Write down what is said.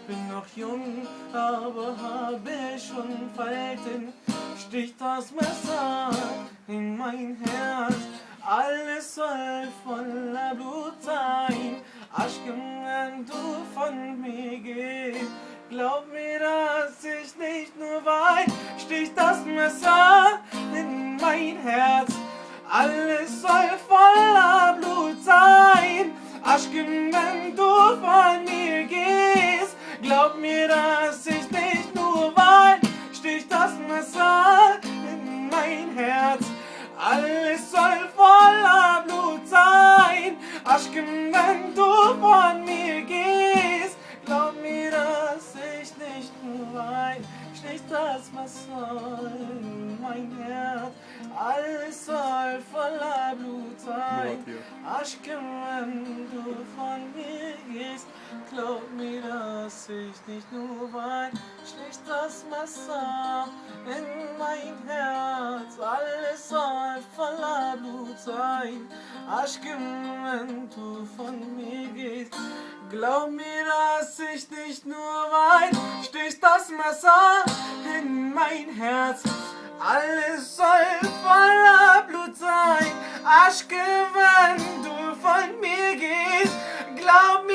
bin noch jung, aber habe schon Falten. Sticht das Messer in mein Herz, alles soll voller Blut sein. Aschken, wenn du von mir gehst, glaub mir, dass ich nicht nur wein. Sticht das Messer in mein Herz, alles soll voller Blut sein. Aschken, wenn du von mir gehst, glaub mir, dass ich nicht nur wein. Sticht das Messer in mein Herz, alles soll voller Blut sein. Aschken, wenn du von mir gehst, glaub mir, dass ich nicht nur wein. Sticht das Messer in mein Herz, alles soll voller Blut sein. Aschken, wenn du von mir gehst, glaub mir, dass ich nicht nur wein. Sticht das Messer in mein Herz, alles soll voller Blut sein. Aschken, wenn du von mir gehst, glaub mir, dass ich nicht nur wein. Sticht das Messer in mein Herz, alles soll voller Blut sein. Aschken, wenn du von mir gehst, glaub mir.